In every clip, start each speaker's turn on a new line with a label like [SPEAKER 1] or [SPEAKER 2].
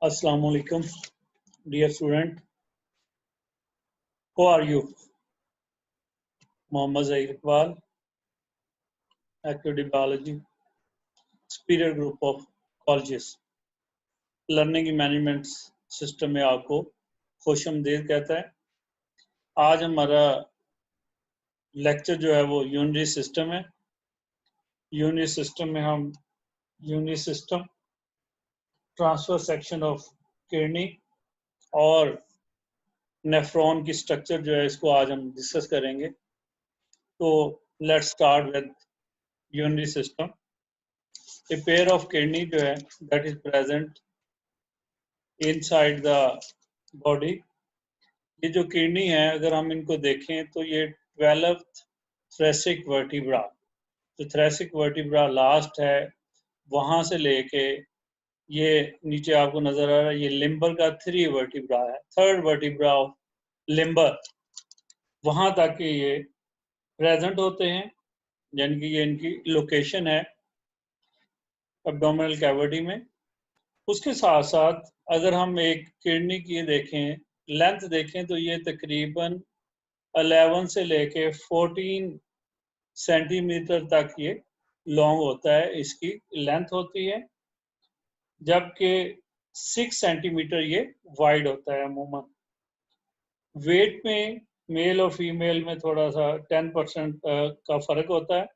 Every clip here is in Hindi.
[SPEAKER 1] Assalamu alaikum, dear student. Who are you? Mohammad Zahir Iqbal, Active Biology, Superior Group of Colleges. Learning management system में आपको खुशामदीद कहता है। आज हमारा लेक्चर जो है वो यूनिटरी सिस्टम है। यूनिटरी सिस्टम में हम unitary system, transfer section of kidney और नेफ्रॉन की स्ट्रक्चर जो है इसको आज हम डिस्कस करेंगे। तो let's start with unitary system. A pair of kidney जो है that is present inside the body। ये जो किडनी है अगर हम इनको देखें तो ये 12th thoracic vertebra, जो thoracic vertebra लास्ट है वहां से लेके ये नीचे आपको नजर आ रहा है, ये लिम्बर का 3 वर्टिब्रा है, 3rd वर्टिब्रा ऑफ लिम्बर, वहां तक ये प्रेजेंट होते हैं, यानी कि ये इनकी लोकेशन है एब्डोमिनल कैविटी में। उसके साथ साथ अगर हम एक किडनी की देखें, लेंथ देखें तो ये तकरीबन 11 से लेके 14 सेंटीमीटर तक ये लॉन्ग होता है, इसकी लेंथ होती है, जबकि 6 सेंटीमीटर ये वाइड होता है अमूमन। वेट में मेल और फीमेल में थोड़ा सा 10% का फर्क होता है।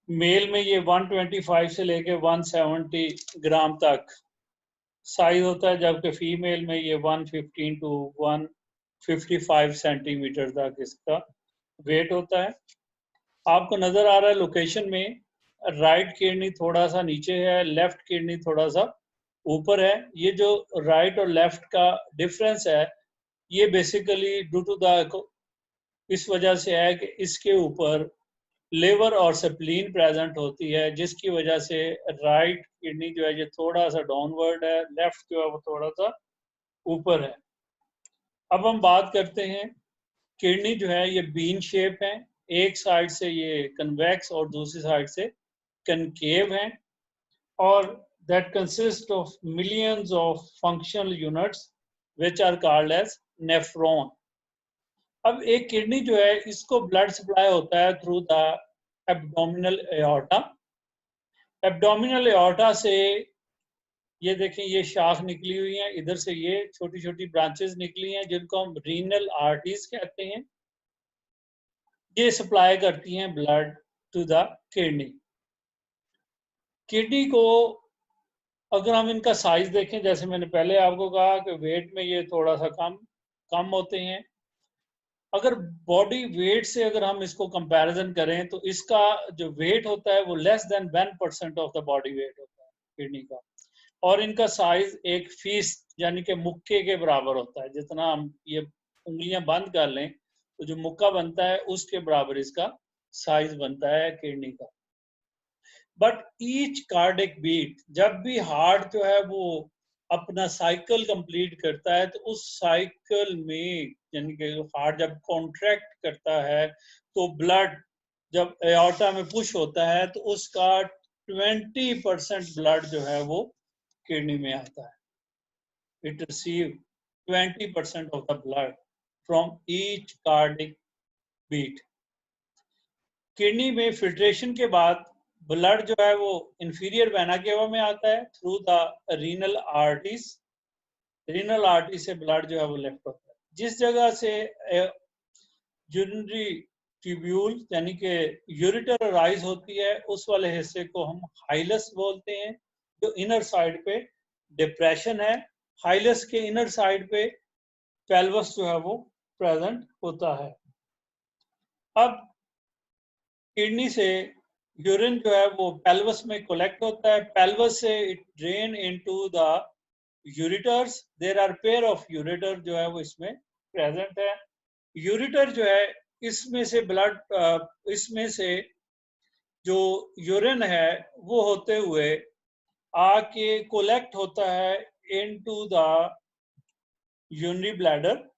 [SPEAKER 1] मेल में ये 125 से लेके 170 ग्राम तक साइज होता है, जबकि फीमेल में ये 115 टू 155 सेंटीमीटर तक इसका वेट होता है। आपको नजर आ रहा है लोकेशन में, राइट किडनी थोड़ा सा नीचे है, लेफ्ट किडनी थोड़ा सा ऊपर है। ये जो राइट और लेफ्ट का डिफरेंस है ये बेसिकली ड्यू टू द इस वजह से है कि इसके ऊपर लिवर और स्प्लीन प्रेजेंट होती है, जिसकी वजह से राइट किडनी जो है ये थोड़ा सा डाउनवर्ड है, लेफ्ट जो है वो थोड़ा सा ऊपर है। अब हम बात करते हैं, किडनी जो है ये बीन शेप है, एक साइड से ये कन्वेक्स और दूसरी साइड से कनकेव है, और that consist of millions of functional units which are called as nephron. अब एक किडनी जो है इसको ब्लड सप्लाई होता है through the abdominal aorta. Abdominal aorta से ये देखें ये शाख निकली हुई है, इधर से ये छोटी छोटी ब्रांचेस निकली हैं जिनको हम रीनल आर्टरीज कहते हैं। ये सप्लाई करती हैं blood to the kidney. Kidney को अगर हम इनका साइज देखें, जैसे मैंने पहले आपको कहा कि वेट में ये थोड़ा सा कम होते हैं। अगर बॉडी वेट से अगर हम इसको कंपैरिजन करें तो इसका जो वेट होता है वो less than 1% of the body weight होता है किडनी का, और इनका साइज एक फीस्ट यानी कि मुक्के के बराबर होता है। जितना हम ये उंगलियां बंद कर लें तो जो मुक्का बनता है उसके बराबर इसका साइज बनता है किडनी का। बट ईच कार्डिक बीट, जब भी हार्ट जो है वो अपना साइकिल कंप्लीट करता है तो उस साइकिल में यानी कि हार्ट जब कॉन्ट्रैक्ट करता है तो ब्लड जब एओर्टा में पुश होता है तो उसका 20% ब्लड जो है वो किडनी में आता है। It receive 20% of the blood from each cardiac beat. Kidney में फिल्ट्रेशन के बाद ब्लड जो है वो इंफीरियर वेना केवा में आता है through the renal arteries. Renal artery से ब्लड जो है वो लेफ्ट होता है। जिस जगह से यूरिनरी ट्यूब्यूल यानी कि यूरेटर राइज होती है उस वाले हिस्से को हम हाइलस बोलते हैं, जो इनर साइड पे डिप्रेशन है। हाइलस के इनर साइड पे पेल्वस जो है वो प्रेजेंट होता है। अब किडनी से यूरिन जो है वो पेल्वस में कलेक्ट होता है, पेल्वस से it drain into the ureters. There are pair of ureter जो है वो इसमें प्रेजेंट है। यूरेटर जो है इसमें से ब्लड इसमें से जो यूरिन है वो होते हुए आके कलेक्ट होता है इनटू द यूरिनरी ब्लैडर,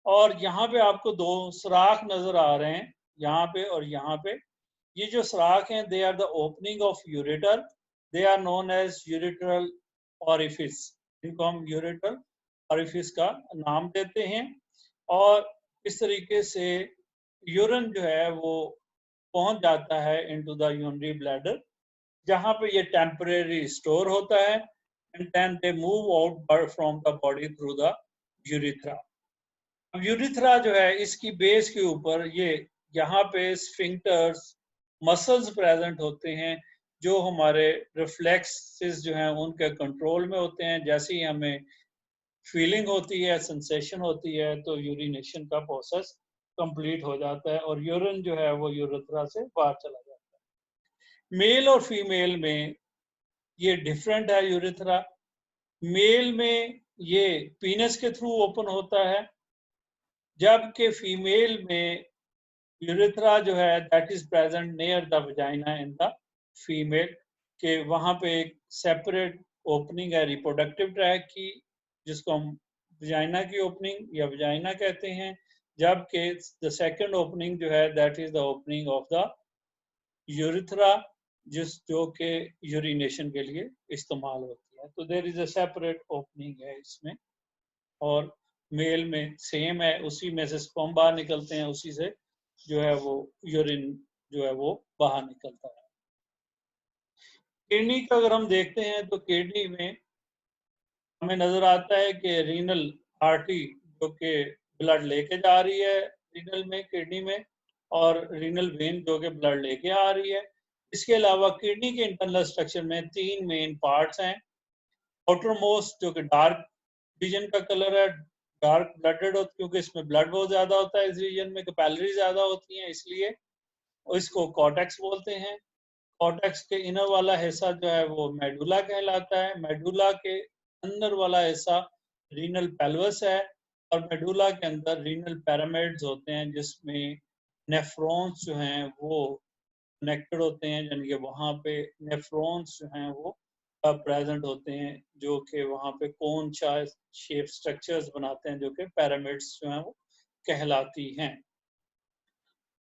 [SPEAKER 1] और यहाँ पे आपको दो सुराख नजर आ रहे हैं, यहाँ पे और यहाँ पे। ये जो सुराख हैं they are the opening of ureter, they are known as ureteral orifice, इनको हम यूरेटर ऑरिफिस का नाम देते हैं। और इस तरीके से यूरिन जो है वो पहुंच जाता है इनटू द यूरिनरी ब्लैडर, जहां पे ये टेम्परेरी स्टोर होता है, and then they move out from the body through the urethra. अब यूरिथ्रा जो है इसकी बेस के ऊपर ये यहाँ पे स्फिंक्टर्स मसल्स प्रेजेंट होते हैं, जो हमारे रिफ्लेक्सेस जो हैं उनके कंट्रोल में होते हैं। जैसे ही हमें फीलिंग होती है, सेंसेशन होती है, तो यूरिनेशन का प्रोसेस कंप्लीट हो जाता है और यूरिन जो है वो यूरेथ्रा से बाहर चला जाता है। मेल और फीमेल में ये डिफरेंट है यूरेथ्रा। मेल में ये पीनस के थ्रू ओपन होता है, जबकि फीमेल में यूरेथ्रा जो है that is present near the vagina in the female, के वहां पे एक सेपरेट ओपनिंग है रिप्रोडक्टिव ट्रैक की, जिसको हम वजाइना की ओपनिंग या वजाइना कहते हैं, जबकि द सेकंड ओपनिंग जो है that is the opening of the urethra, जो कि यूरिनेशन के लिए इस्तेमाल होती है। तो there is a separate opening है इसमें, और मेल में सेम है, उसी में से स्पर्म बाहर निकलते हैं, उसी से जो है वो यूरिन जो है वो बाहर निकलता है। किडनी का अगर हम देखते हैं तो किडनी में हमें नजर आता है कि रीनल आर्टरी जो कि ब्लड लेके जा रही है रीनल में, किडनी में, और रीनल वेन जो कि ब्लड लेके आ रही है। इसके अलावा किडनी के इंटरनल स्ट्रक्चर में 3 मेन पार्ट्स हैं। आउटर मोस्ट जो कि डार्क रीजन का कलर है, डार्क ब्लडेड होता है क्योंकि इसमें ब्लड बहुत ज्यादा होता है, इस रीजन में कैपिलरी ज्यादा होती हैं इसलिए, और इसको कॉर्टेक्स बोलते हैं। कॉर्टेक्स के इनर वाला हिस्सा जो है वो मेडुला कहलाता है। मेडुला के अंदर वाला हिस्सा रीनल पेल्वस है, और मेडुला के अंदर रीनल पैरामिड्स होते हैं, जिसमें नेफ्रॉन्स जो हैं वो कनेक्टेड होते हैं, यानी कि वहाँ पे नेफ्रॉन्स जो हैं वो प्रेजेंट होते हैं, जो कि वहाँ पे कोन शेप स्ट्रक्चर्स बनाते हैं, जो कि पैरामिड्स जो हैं वो कहलाती हैं।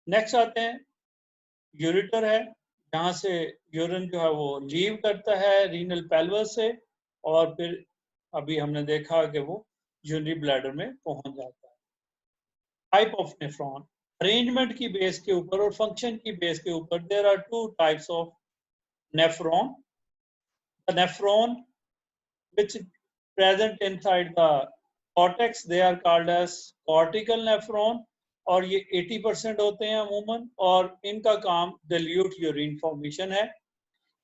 [SPEAKER 1] नेक्स्ट आते हैं, यूरेटर है, जहाँ से यूरिन जो है वो लीव करता है रीनल पेल्वस से, और फिर अभी हमने देखा कि वो यूरिनरी ब्लैडर में पहुंच जाता है। टाइप ऑफ नेफ्रॉन, अरेंजमेंट की बेस के ऊपर और फंक्शन की बेस के ऊपर there are 2 types of nephron. The nephron which present inside the cortex, they are called as cortical nephron, और ये 80% होते हैं अमूमन, और इनका काम dilute यूरिन फॉर्मेशन है।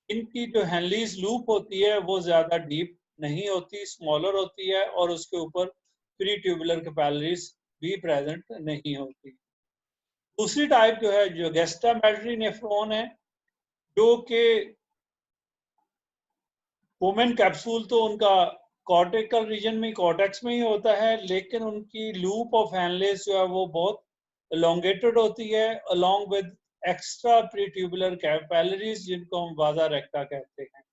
[SPEAKER 1] इनकी जो हेनलीज लूप होती है वो ज्यादा डीप नहीं होती, स्मॉलर होती है, और उसके ऊपर प्री ट्यूबुलर कैपिलरीज भी प्रेजेंट नहीं होती। दूसरी टाइप जो है जो गेस्टामेटरी नेफ्रॉन है, जो कि वुमेन कैप्सूल तो उनका कॉर्टिकल रीजन में, कॉर्टेक्स में ही होता है, लेकिन उनकी लूप ऑफ हैनलेस जो है वो बहुत एलोंगेटेड होती है, along with extra peritubular capillaries, जिनको हम वाजा रेक्टा कहते हैं,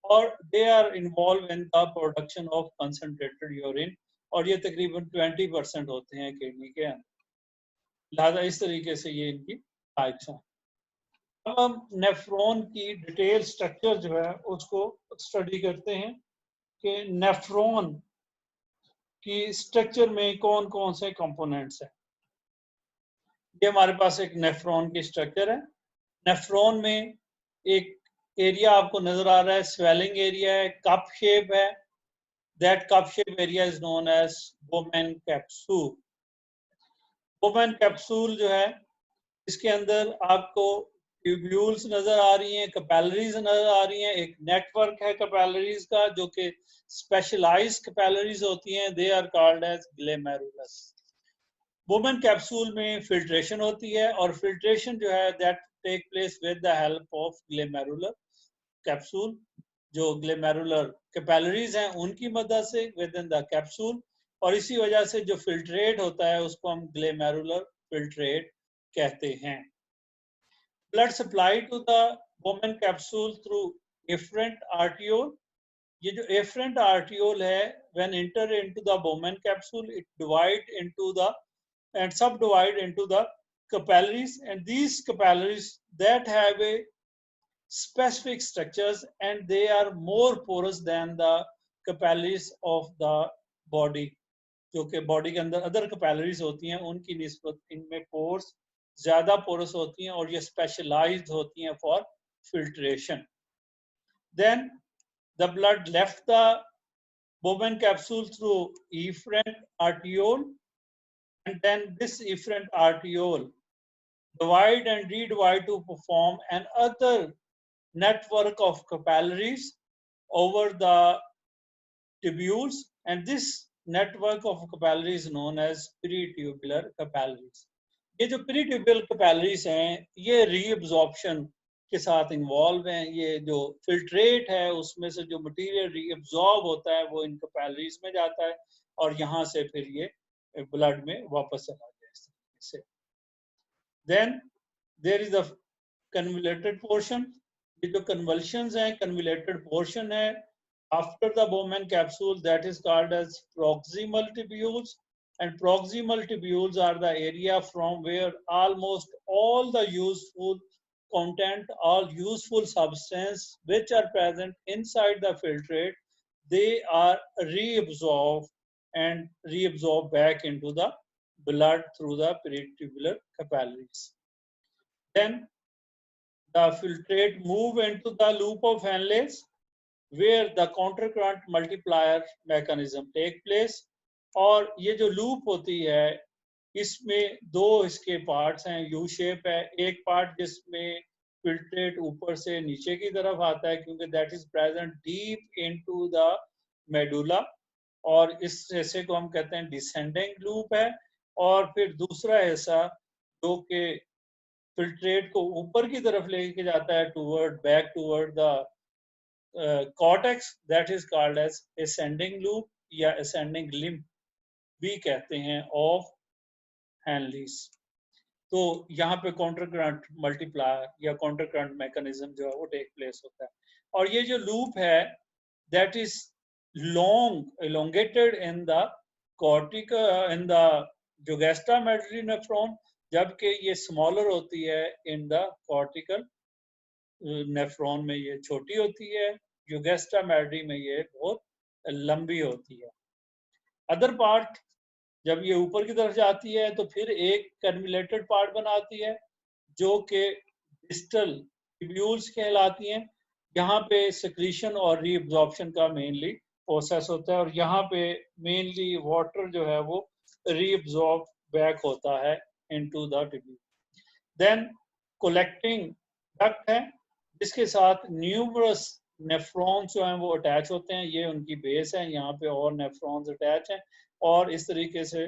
[SPEAKER 1] और they are involve in the production of concentrated urine, और ये तकरीबन 20% होते हैं किडनी के अंदर। लिहाजा इस तरीके से ये इनकी टाइप्स हैं। अब हम नेफ्रॉन की डिटेल स्ट्रक्चर जो है उसको स्टडी करते हैं कि नेफ्रॉन की स्ट्रक्चर में कौन कौन से कंपोनेंट्स हैं। ये हमारे पास एक नेफ्रॉन की स्ट्रक्चर है। नेफ्रॉन में एक एरिया आपको नजर आ रहा है, स्वेलिंग एरिया है, कप शेप है, that cup shape area is known as Bowman capsule. Bowman capsule जो है इसके अंदर आपको ट्यूब्यूल्स नजर आ रही हैं, कैपिलरीज नजर आ रही हैं, एक नेटवर्क है कैपिलरीज का जो कि स्पेशलाइज्ड कैपिलरीज होती हैं, they are called as glomerulus. Bowman capsule में फिल्ट्रेशन होती है, और फिल्ट्रेशन जो है that take place with the help of glomerular capsule, जो ग्लोमेरुलर कैपिलरीज हैं उनकी मदद से विद इन द कैप्सूल, और इसी वजह से जो फिल्ट्रेट होता है उसको हम ग्लोमेरुलर फिल्ट्रेट कहते हैं। Blood supply to the Bowman capsule through afferent arteriole. ये जो एफरेंट आर्टियोल है, when enter into the Bowman capsule it divide into the and subdivide into the capillaries, and these capillaries that have a specific structures and they are more porous than the capillaries of the body, जो कि बॉडी के अंदर अदर कैपिलरीज होती हैं उनकी निस्बत इनमें पोर्स ज्यादा पोरस होती हैं और ये स्पेशलाइज्ड होती हैं for filtration. Then the blood left the Bowman capsule through efferent arteriole, and then this efferent arteriole divide and redivide to perform another network of capillaries over the tubules, and this network of capillaries is known as peritubular capillaries. ये जो पेरिट्यूबुलर कैपिलरीज हैं ये रीअब्जॉर्प्शन के साथ इन्वॉल्व हैं. ये जो फिल्ट्रेट है उसमें से जो मटेरियल रीअब्जॉर्ब होता है वो इन कैपिलरीज में जाता है और यहाँ से फिर ये ब्लड में वापस चला जाए इस तरीके से. Then there is the convoluted portion. ये जो कन्वल्शंस हैं कन्वलेटेड पोर्शन है after the Bowman capsule, that is called as proximal tubules. And proximal tubules are the area from where almost all the useful content, all useful substance which are present inside the filtrate, they are reabsorbed and reabsorbed back into the blood through the peritubular capillaries. Then the filtrate move into the loop of Henle's where the countercurrent multiplier mechanism take place. और ये जो लूप होती है इसमें दो इसके पार्ट्स हैं. यू शेप है, एक पार्ट जिसमें फिल्ट्रेट ऊपर से नीचे की तरफ आता है क्योंकि that is present deep into the medulla, और इस हिस्से को हम कहते हैं डिसेंडिंग लूप है. और फिर दूसरा हिस्सा जो कि फिल्ट्रेट को ऊपर की तरफ लेके जाता है toward back toward the cortex, that is called as ascending loop या असेंडिंग लिम्ब भी कहते हैं ऑफ हैनलीज. तो यहाँ पे काउंटर करंट मल्टीप्लायर या काउंटर करंट मैकेनिज्म जो है वो टेक प्लेस होता है. और ये जो लूप है that is long elongated in the cortical in the juxtamedullary nephron, जबकि ये स्मॉलर होती है इन द कॉर्टिकल नेफ्रॉन में ये छोटी होती है, जुगेस्ट्रामेडुलरी में ये बहुत लंबी होती है. अदर पार्ट जब ये ऊपर की तरफ जाती है तो फिर एक कन्वलेटेड पार्ट बनाती है जो कि डिस्टल ट्यूब्यूल्स कहलाती हैं. यहाँ पे सिक्रीशन और रीअब्जॉर्प्शन का मेनली प्रोसेस होता है और यहाँ पे मेनली वाटर जो है वो रीअब्जॉर्ब बैक होता है into the tubule. Then collecting duct है जिसके साथ न्यूमरस नेफ्रॉन्स जो हैं वो अटैच होते हैं. ये उनकी बेस है, यहाँ पे और नेफ्रॉन्स अटैच हैं और इस तरीके से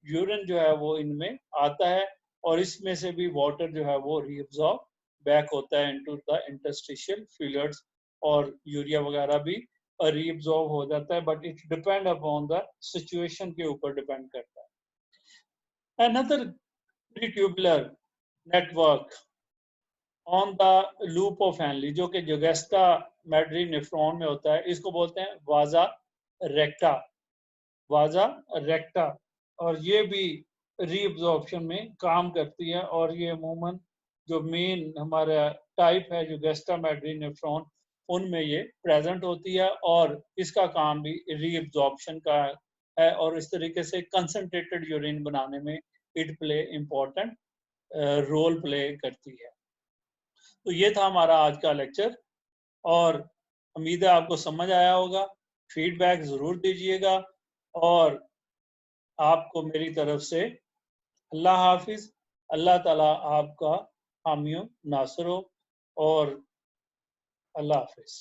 [SPEAKER 1] यूरिन जो है वो इनमें आता है और इसमें से भी वाटर जो है वो रीअब्सॉर्ब बैक होता है इनटू द इंटरस्टिशियल फ्लूइड्स और यूरिया वगैरह भी रीअब्सॉर्ब हो जाता है. But it depend upon the situation के ऊपर डिपेंड करता है. Another tubular network on the loop of Henle जो कि जुगेस्ट्रामेडुलरी नेफ्रॉन में होता है, इसको बोलते हैं वाजा रेक्टा. वाजा रेक्टा, और ये भी रीअब्जॉर्प्शन में काम करती है और ये अमूमन जो मेन हमारा टाइप है जुगेस्ट्रामेडुलरी नेफ्रॉन उनमें ये प्रेजेंट होती है और इसका काम भी रीअब्जॉर्प्शन का है और इस तरीके से कंसंट्रेटेड यूरिन बनाने में it play important role play करती है. तो ये था हमारा आज का लेक्चर और उम्मीद है आपको समझ आया होगा. फीडबैक ज़रूर दीजिएगा और आपको मेरी तरफ से अल्लाह हाफिज़. अल्लाह ताला आपका हामी नासर हो और अल्लाह हाफिज़.